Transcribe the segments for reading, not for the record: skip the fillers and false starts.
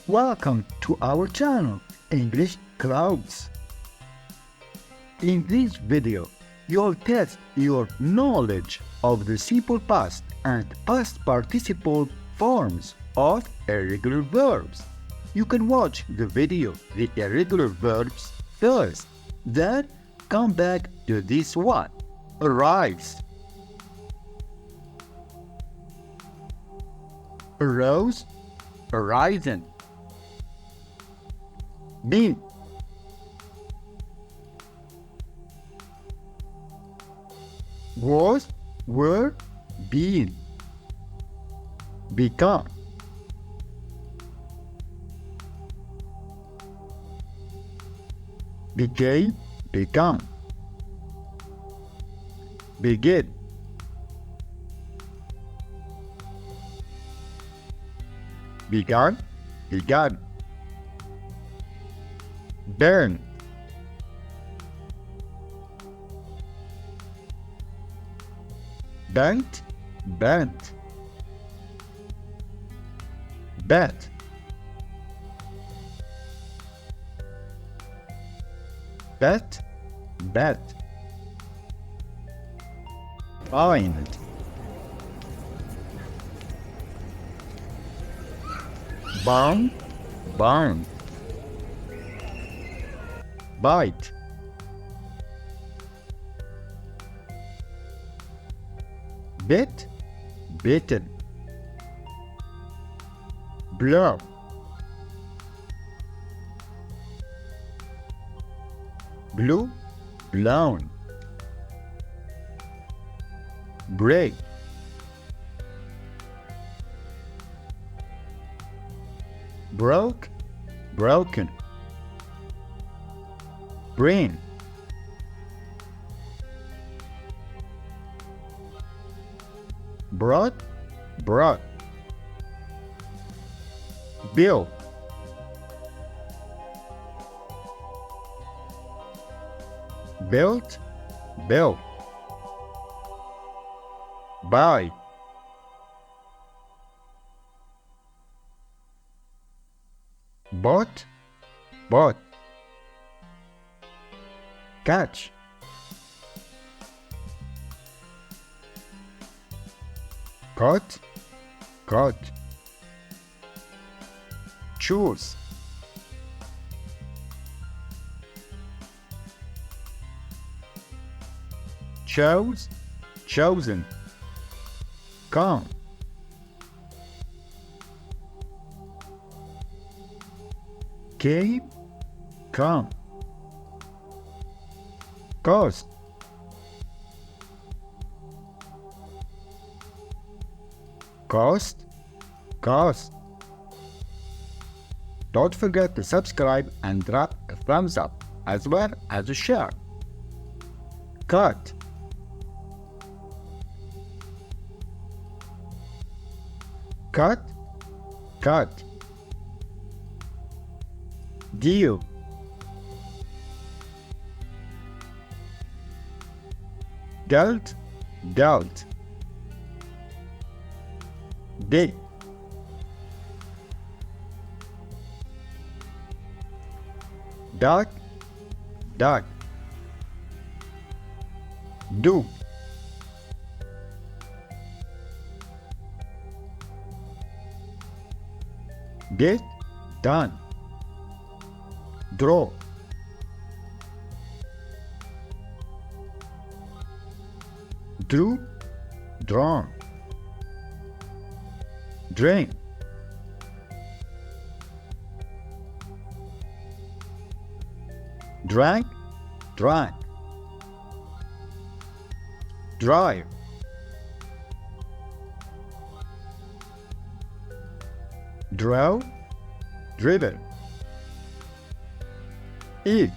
Welcome to our channel, English Clouds. In this video, you'll test your knowledge of the simple past and past participle forms of irregular verbs. You can watch the video, the irregular verbs, first, then come back to this one, arrives. Arose, arisen. Been, was, were, been. Become, became, become. Begin, begun, begun. Burn, bent, bent. Bet, bet, bet. Find, bound, bound. Bite, bit, bitten. Blow, blew, blown. Break, broke, broken. Brain, brought, brought. Bill, built, built. Buy, bought, bought. Catch, caught, caught. Choose, chose, chosen. Come, came, come. Cost, cost, cost. Don't forget to subscribe and drop a thumbs up as well as a share. Cut, cut, cut. Deal, dealt, dealt. Dig, duck, duck. Do, get, done. Draw, drew, drawn. Drain, drank, drank. Drive, drove, driven. Eat,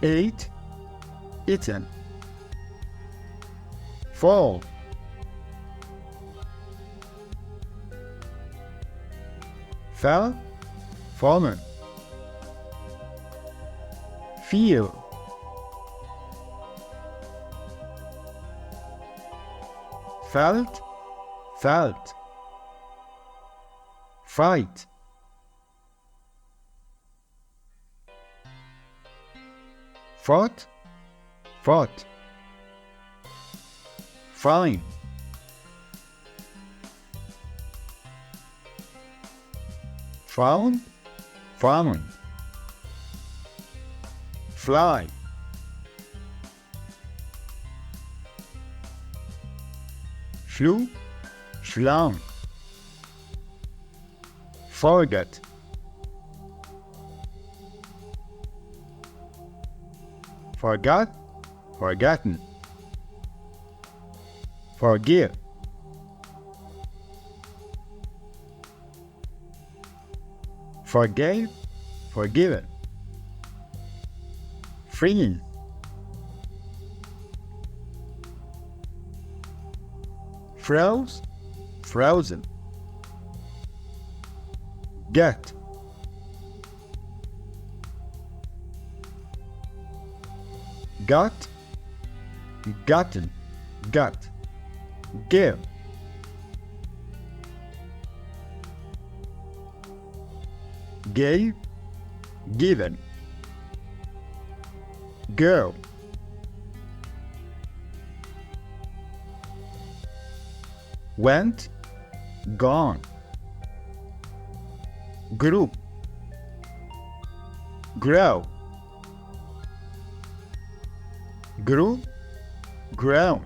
ate, eaten. Fall, fell, fallen. Feel, felt, felt, fight, fought, fought, fine, found, found, fly, flew, flown, forget, forgot, forgotten, forgive, forgave, forgiven, freeze, froze, frozen, get, got, gotten, got, give, gave, given, go, went, gone, group, grow, grew, grown,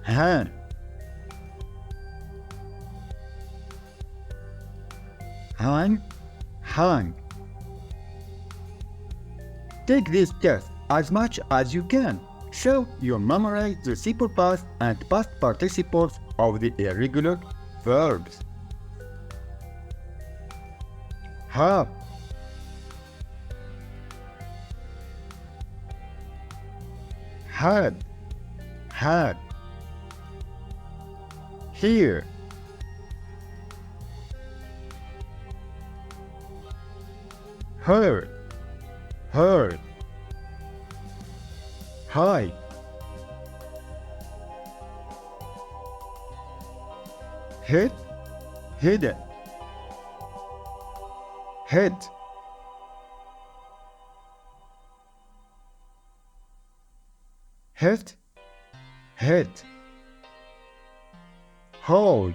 hand, hung, hung. Take this test as much as you can, so you memorize the simple past and past participles of the irregular verbs. Have, had, had, here, heard, heard, high, hit, hidden, hit, hit, hit, hold,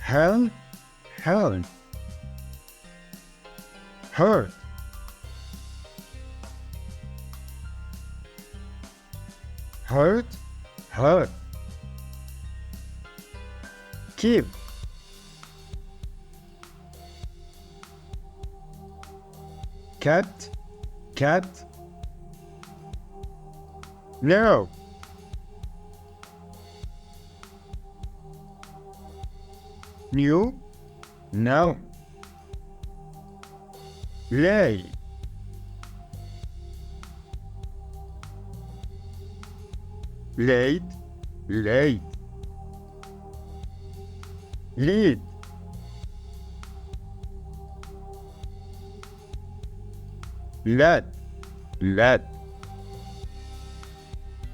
held, held, hurt, hurt, hurt, keep, kept, kept, no, new, no, lay, late, late, lead, led, led,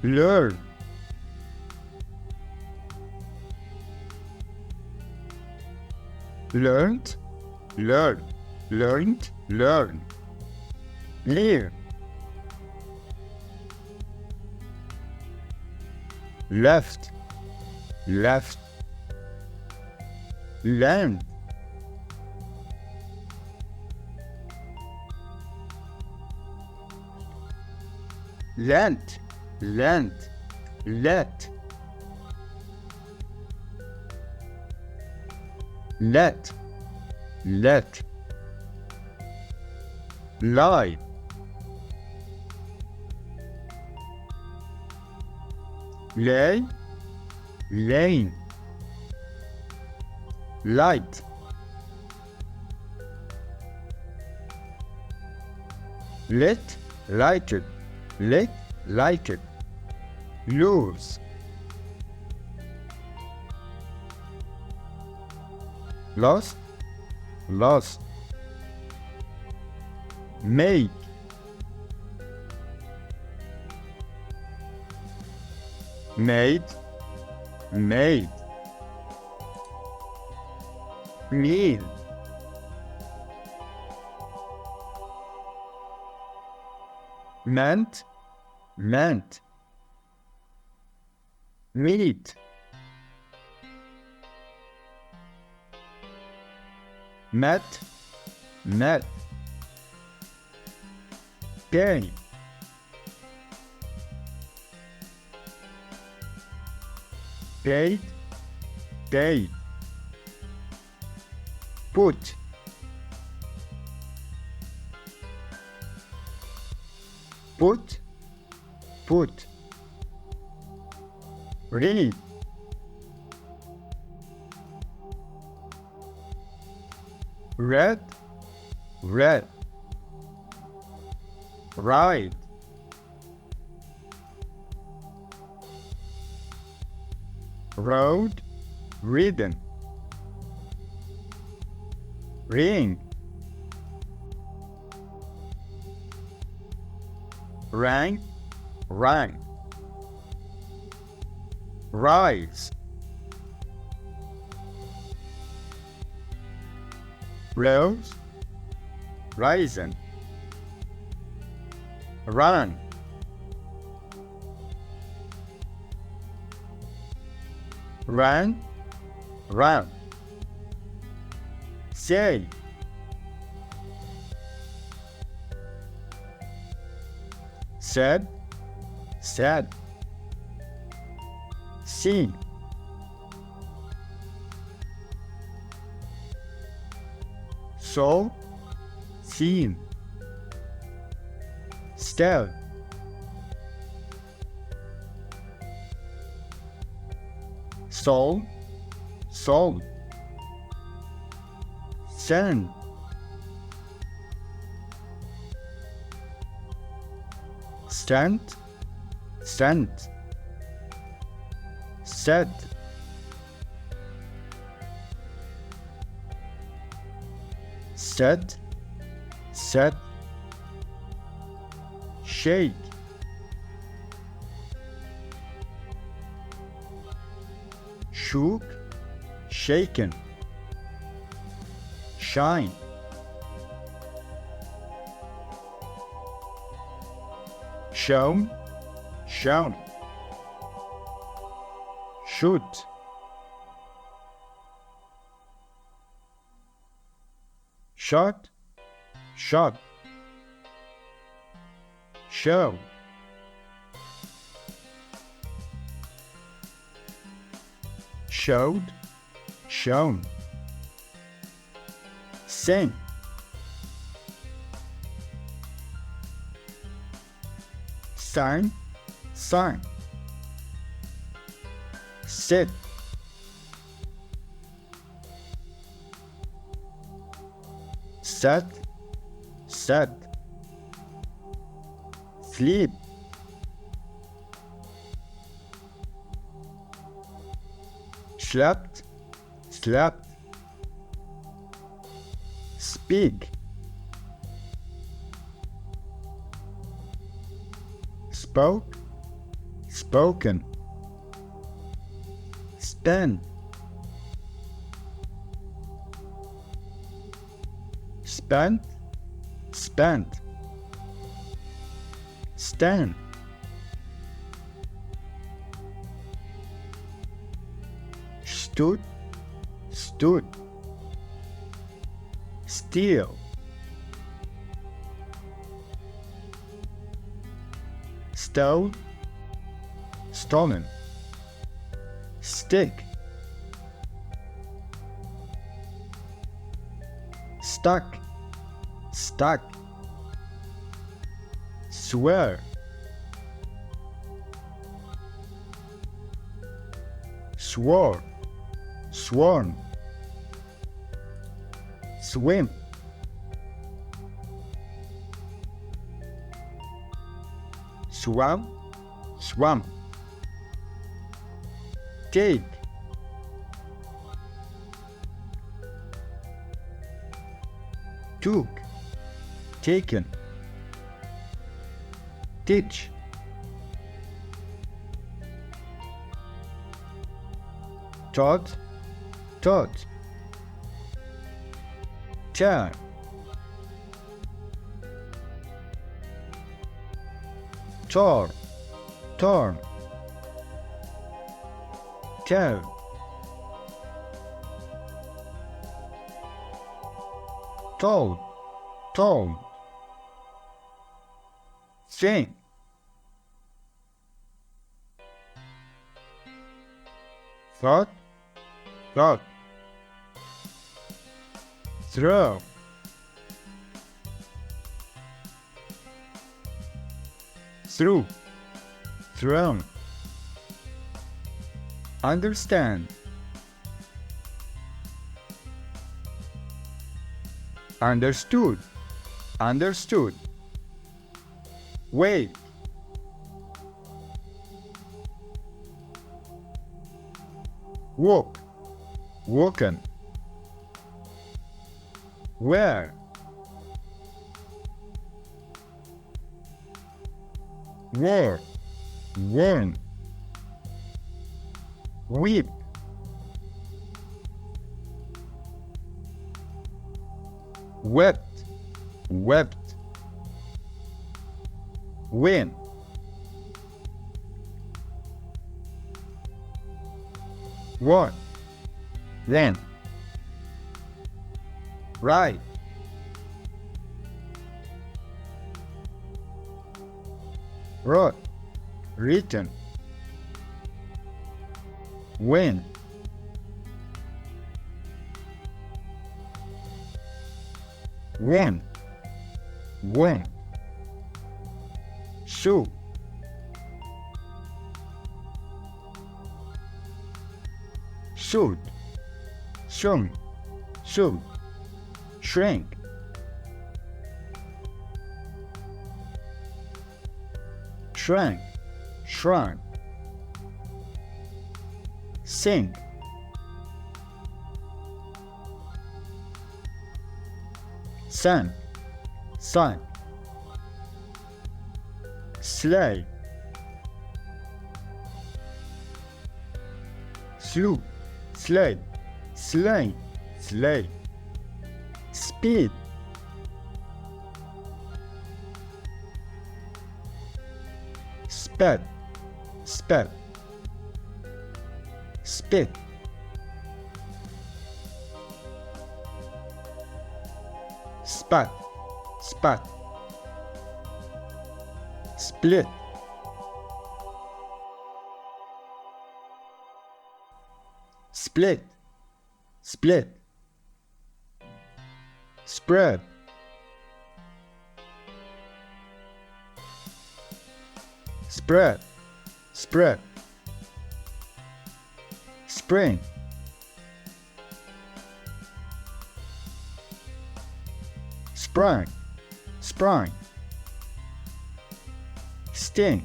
learn, learned, learn, learned, learn, lear, left, left, land, lent, lent, let, let, let, lie, lay, lane, light, lit, lighted, lit, lighted, lose, lost, lost, make, made, made, meal, meant, meant, meet, met, met, pay, paid, paid, put, put, put, read, read, read, ride, road, ridden, ring, rang, rang, rise, rose, risen, run, ran, run, say, said, said, seen, saw, seen, still, sold, sold, send, sent, sent, said, said, said, shake, shook, shaken, shine, shown, shown, should, shot, shot, show, showed, shown, sing, sign, sign, sit, set, set, sleep, slept, slept, speak, spoke, spoken, stand, spent, spent, stand, stood, stood, steal, stole, stolen, stick, stuck, stuck, swear, swore, sworn, swim, swam, swam, take, took, taken, teach, Taught, taught. Turn, torn, torn. Turn, told, told. Sing, thought, thought. Throw, through, thrown. Understand, understood, understood. Wait, walk, woken. Where, where, when. Weep, wept, wept. When, what, then. Right, wrote, written. When, when, when. Shoe, should, shown, should. Shrink, shrank, shrunk. Sing, sang, sang. Slay, slew, slay, slay, slay. Speed, sped, sped. Spit, spat, spat. Split, split, split. Spread, spread, spread. Spring, sprang, sprang. Sting,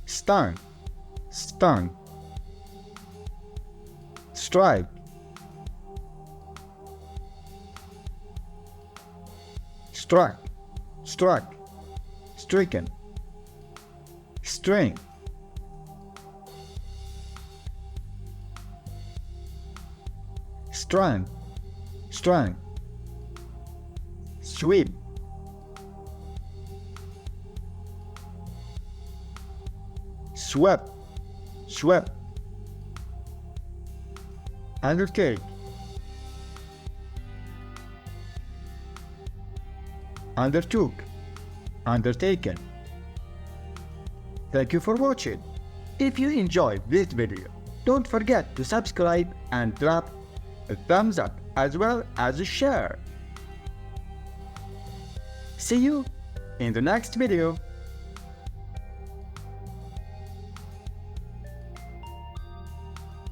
stung, stung. Strike, struck, struck. Stricken, string, strand, strand. Sweep, swept, swept. Undertake, undertook, undertaken. Thank you for watching. If you enjoyed this video, don't forget to subscribe and drop a thumbs up as well as a share. See you in the next video.